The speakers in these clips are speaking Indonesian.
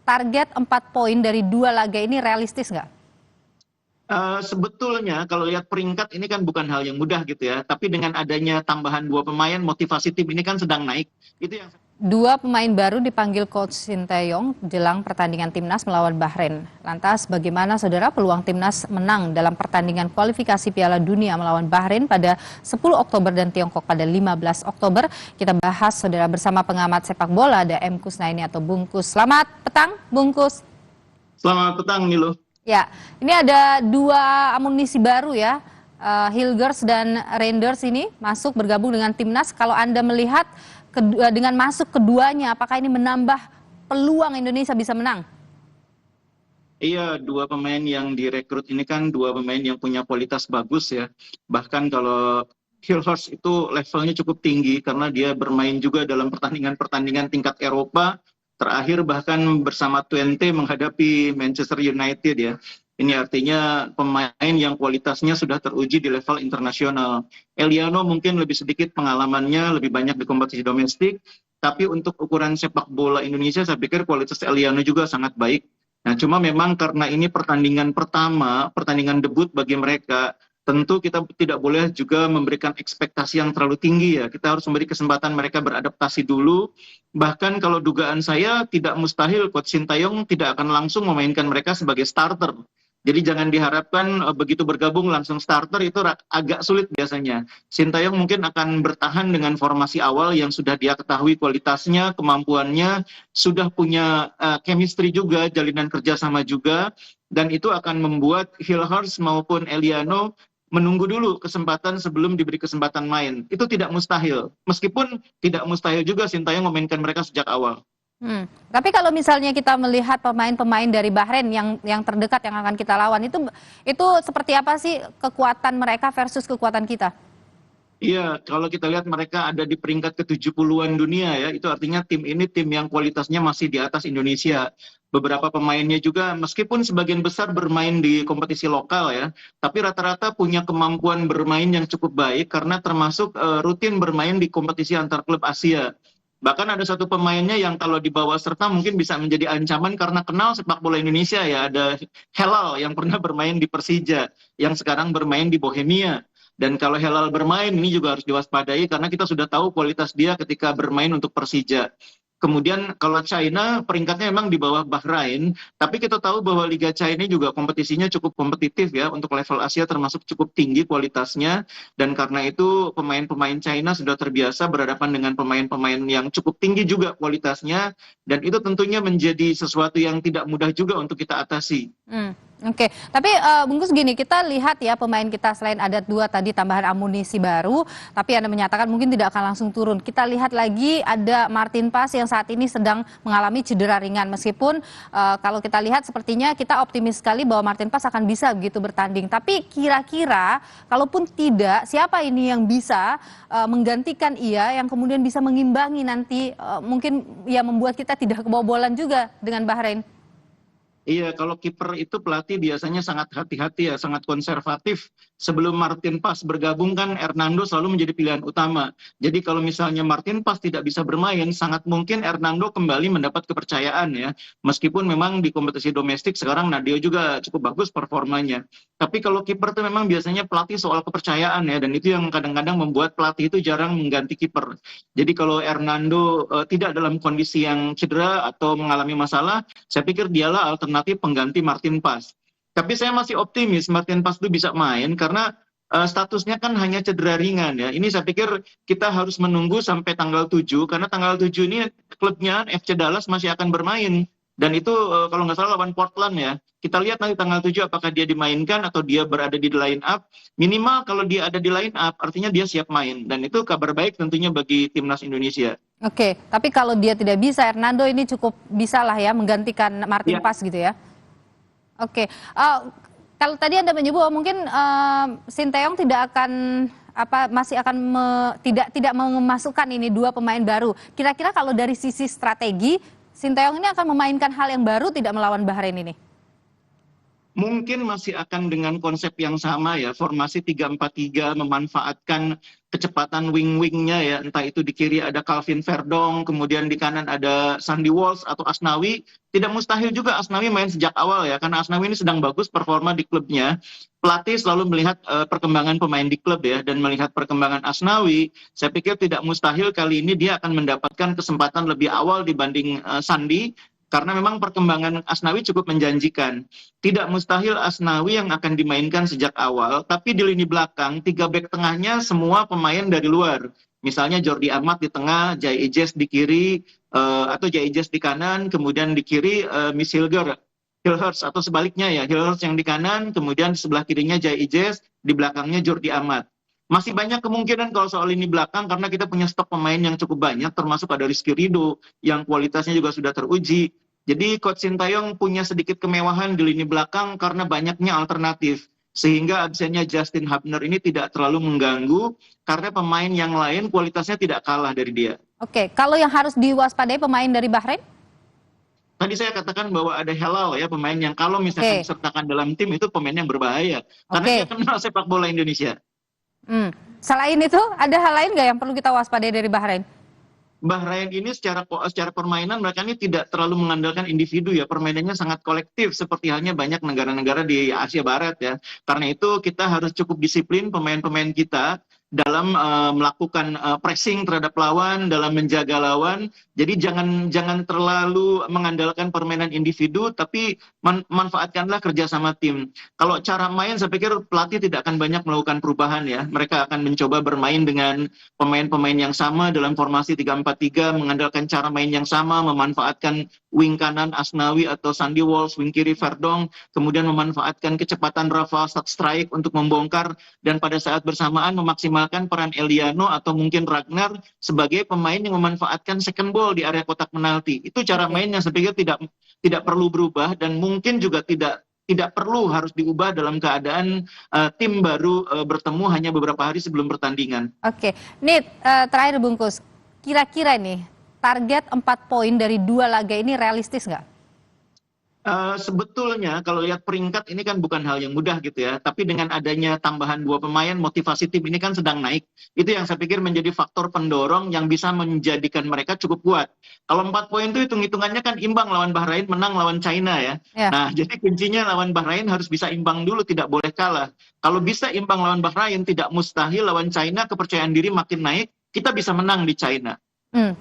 target 4 poin dari 2 laga ini realistis nggak? Sebetulnya kalau lihat peringkat ini kan bukan hal yang mudah gitu ya. Tapi dengan adanya tambahan 2 pemain, motivasi tim ini kan sedang naik. Itu yang 2 pemain baru dipanggil Coach Sinteyong jelang pertandingan Timnas melawan Bahrain. Lantas bagaimana saudara peluang Timnas menang dalam pertandingan kualifikasi Piala Dunia melawan Bahrain pada 10 Oktober dan Tiongkok pada 15 Oktober? Kita bahas saudara bersama pengamat sepak bola ada M. Kusnaini atau Bungkus. Selamat petang Bungkus. Selamat petang Milo. Ya, ini ada 2 amunisi baru ya. Hilgers dan Reinders ini masuk bergabung dengan Timnas. Kalau Anda melihat dengan masuk keduanya, apakah ini menambah peluang Indonesia bisa menang? Iya, 2 pemain yang direkrut ini kan 2 pemain yang punya kualitas bagus ya. Bahkan kalau Hilhorst itu levelnya cukup tinggi karena dia bermain juga dalam pertandingan-pertandingan tingkat Eropa. Terakhir bahkan bersama Twente menghadapi Manchester United ya. Ini artinya pemain yang kualitasnya sudah teruji di level internasional. Eliano mungkin lebih sedikit pengalamannya, lebih banyak di kompetisi domestik. Tapi untuk ukuran sepak bola Indonesia, saya pikir kualitas Eliano juga sangat baik. Nah, cuma memang karena ini pertandingan pertama, pertandingan debut bagi mereka, tentu kita tidak boleh juga memberikan ekspektasi yang terlalu tinggi ya. Kita harus memberi kesempatan mereka beradaptasi dulu. Bahkan kalau dugaan saya tidak mustahil Coach Sinteyong tidak akan langsung memainkan mereka sebagai starter. Jadi jangan diharapkan begitu bergabung langsung starter, itu agak sulit biasanya. Sinteyong mungkin akan bertahan dengan formasi awal yang sudah dia ketahui kualitasnya, kemampuannya, sudah punya chemistry juga, jalinan kerjasama juga, dan itu akan membuat Hilhorst maupun Eliano menunggu dulu kesempatan sebelum diberi kesempatan main. Itu tidak mustahil. Meskipun tidak mustahil juga Sinteyong memainkan mereka sejak awal. Tapi kalau misalnya kita melihat pemain-pemain dari Bahrain yang terdekat yang akan kita lawan itu seperti apa sih kekuatan mereka versus kekuatan kita? Iya, kalau kita lihat mereka ada di peringkat ke-70-an dunia ya, itu artinya tim ini tim yang kualitasnya masih di atas Indonesia. Beberapa pemainnya juga meskipun sebagian besar bermain di kompetisi lokal ya, tapi rata-rata punya kemampuan bermain yang cukup baik karena termasuk rutin bermain di kompetisi antar klub Asia. Bahkan ada satu pemainnya yang kalau dibawa serta mungkin bisa menjadi ancaman karena kenal sepak bola Indonesia ya. Ada Helal yang pernah bermain di Persija, yang sekarang bermain di Bohemia. Dan kalau Helal bermain ini juga harus diwaspadai karena kita sudah tahu kualitas dia ketika bermain untuk Persija. Kemudian kalau China peringkatnya memang di bawah Bahrain, tapi kita tahu bahwa Liga China juga kompetisinya cukup kompetitif ya, untuk level Asia termasuk cukup tinggi kualitasnya, dan karena itu pemain-pemain China sudah terbiasa berhadapan dengan pemain-pemain yang cukup tinggi juga kualitasnya, dan itu tentunya menjadi sesuatu yang tidak mudah juga untuk kita atasi. Oke, tapi Bungkus gini, kita lihat ya pemain kita selain ada 2 tadi tambahan amunisi baru, tapi Anda menyatakan mungkin tidak akan langsung turun. Kita lihat lagi ada Martin Paes yang saat ini sedang mengalami cedera ringan, meskipun kalau kita lihat sepertinya kita optimis sekali bahwa Martin Paes akan bisa begitu bertanding. Tapi kira-kira kalaupun tidak, siapa ini yang bisa menggantikan ia yang kemudian bisa mengimbangi nanti mungkin ya membuat kita tidak kebobolan juga dengan Bahrain? Iya, kalau kiper itu pelatih biasanya sangat hati-hati ya, sangat konservatif. Sebelum Martin Paes bergabung kan Hernando selalu menjadi pilihan utama. Jadi kalau misalnya Martin Paes tidak bisa bermain, sangat mungkin Hernando kembali mendapat kepercayaan ya. Meskipun memang di kompetisi domestik sekarang Nadio juga cukup bagus performanya. Tapi kalau kiper itu memang biasanya pelatih soal kepercayaan ya, dan itu yang kadang-kadang membuat pelatih itu jarang mengganti kiper. Jadi kalau Hernando tidak dalam kondisi yang cedera atau mengalami masalah, saya pikir dialah alternatif pengganti Martin Paes. Tapi saya masih optimis Martin Paes itu bisa main karena statusnya kan hanya cedera ringan ya. Ini saya pikir kita harus menunggu sampai tanggal 7 karena tanggal 7 ini klubnya FC Dallas masih akan bermain. Dan itu kalau nggak salah lawan Portland ya. Kita lihat nanti tanggal 7 apakah dia dimainkan atau dia berada di line up. Minimal kalau dia ada di line up artinya dia siap main. Dan itu kabar baik tentunya bagi timnas Indonesia. Oke, tapi kalau dia tidak bisa, Hernando ini cukup bisa lah ya menggantikan Martin Paes gitu ya. Oke, kalau tadi Anda menyebut mungkin Sinteyong tidak akan masih akan tidak memasukkan ini 2 pemain baru. Kira-kira kalau dari sisi strategi, Sinteyong ini akan memainkan hal yang baru tidak melawan Bahrain ini? Mungkin masih akan dengan konsep yang sama ya, formasi 3-4-3 memanfaatkan kecepatan wing-wingnya ya, entah itu di kiri ada Calvin Verdong, kemudian di kanan ada Sandy Walsh atau Asnawi. Tidak mustahil juga Asnawi main sejak awal ya, karena Asnawi ini sedang bagus performa di klubnya. Pelatih selalu melihat perkembangan pemain di klub ya, dan melihat perkembangan Asnawi, saya pikir tidak mustahil kali ini dia akan mendapatkan kesempatan lebih awal dibanding Sandi, karena memang perkembangan Asnawi cukup menjanjikan. Tidak mustahil Asnawi yang akan dimainkan sejak awal, tapi di lini belakang, 3 bek tengahnya semua pemain dari luar. Misalnya Jordi Amat di tengah, Jai Ijes di kiri, atau Jai Ijes di kanan, kemudian di kiri Miss Hilhurst, atau sebaliknya ya, Hilhurst yang di kanan, kemudian di sebelah kirinya Jai Ijes, di belakangnya Jordi Amat. Masih banyak kemungkinan kalau soal lini belakang karena kita punya stok pemain yang cukup banyak, termasuk ada Rizky Ridho yang kualitasnya juga sudah teruji. Jadi Coach Sintayong punya sedikit kemewahan di lini belakang karena banyaknya alternatif. Sehingga absennya Justin Hubner ini tidak terlalu mengganggu karena pemain yang lain kualitasnya tidak kalah dari dia. Oke, kalau yang harus diwaspadai pemain dari Bahrain? Tadi saya katakan bahwa ada Helal ya, pemain yang kalau misalkan disertakan dalam tim itu pemain yang berbahaya. Karena dia kenal sepak bola Indonesia. Selain itu, ada hal lain nggak yang perlu kita waspadai dari Bahrain? Bahrain ini secara permainan mereka ini tidak terlalu mengandalkan individu ya, permainannya sangat kolektif seperti halnya banyak negara-negara di Asia Barat ya. Karena itu kita harus cukup disiplin pemain-pemain kita dalam melakukan pressing terhadap lawan, dalam menjaga lawan. Jadi jangan terlalu mengandalkan permainan individu, tapi manfaatkanlah kerjasama tim. Kalau cara main, saya pikir pelatih tidak akan banyak melakukan perubahan ya. Mereka akan mencoba bermain dengan pemain-pemain yang sama dalam formasi 3-4-3, mengandalkan cara main yang sama, memanfaatkan wing kanan Asnawi atau Sandy Walsh, wing kiri Verdong, kemudian memanfaatkan kecepatan Rafa saat strike untuk membongkar, dan pada saat bersamaan memaksimalkan peran Eliano atau mungkin Ragnar sebagai pemain yang memanfaatkan second ball di area kotak penalti. Itu cara main yang saya pikir tidak perlu berubah, dan mungkin juga tidak perlu harus diubah dalam keadaan tim baru bertemu hanya beberapa hari sebelum pertandingan. Oke, Nit, terakhir bungkus, kira-kira nih target 4 poin dari 2 laga ini realistis nggak? Sebetulnya kalau lihat peringkat ini kan bukan hal yang mudah gitu ya, tapi dengan adanya tambahan 2 pemain, motivasi tim ini kan sedang naik. Itu yang saya pikir menjadi faktor pendorong yang bisa menjadikan mereka cukup kuat. Kalau 4 poin itu hitung-hitungannya kan imbang lawan Bahrain, menang lawan China ya. Nah, jadi kuncinya lawan Bahrain harus bisa imbang dulu, tidak boleh kalah. Kalau bisa imbang lawan Bahrain, tidak mustahil lawan China kepercayaan diri makin naik, kita bisa menang di China.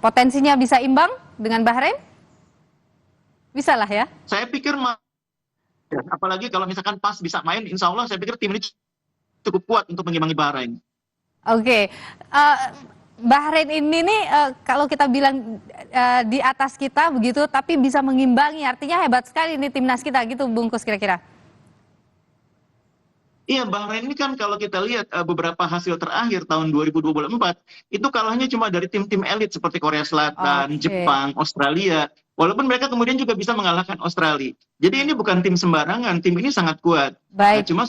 Potensinya bisa imbang dengan Bahrain? Bisa lah ya? Saya pikir apalagi kalau misalkan pas bisa main, insya Allah saya pikir tim ini cukup kuat untuk mengimbangi Bahrain. Oke, Bahrain ini nih kalau kita bilang di atas kita begitu, tapi bisa mengimbangi, artinya hebat sekali nih timnas kita gitu, bungkus kira-kira. Iya, Bahrain ini kan kalau kita lihat beberapa hasil terakhir tahun 2024, itu kalahnya cuma dari tim-tim elit seperti Korea Selatan, Jepang, Australia. Walaupun mereka kemudian juga bisa mengalahkan Australia. Jadi ini bukan tim sembarangan, tim ini sangat kuat. Baik. Cuma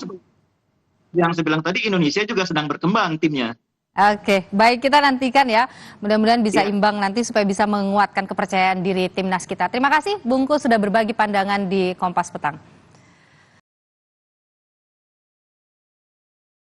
yang saya bilang tadi, Indonesia juga sedang berkembang timnya. Oke, baik, kita nantikan ya. Mudah-mudahan bisa imbang nanti supaya bisa menguatkan kepercayaan diri timnas kita. Terima kasih Bungkus sudah berbagi pandangan di Kompas Petang.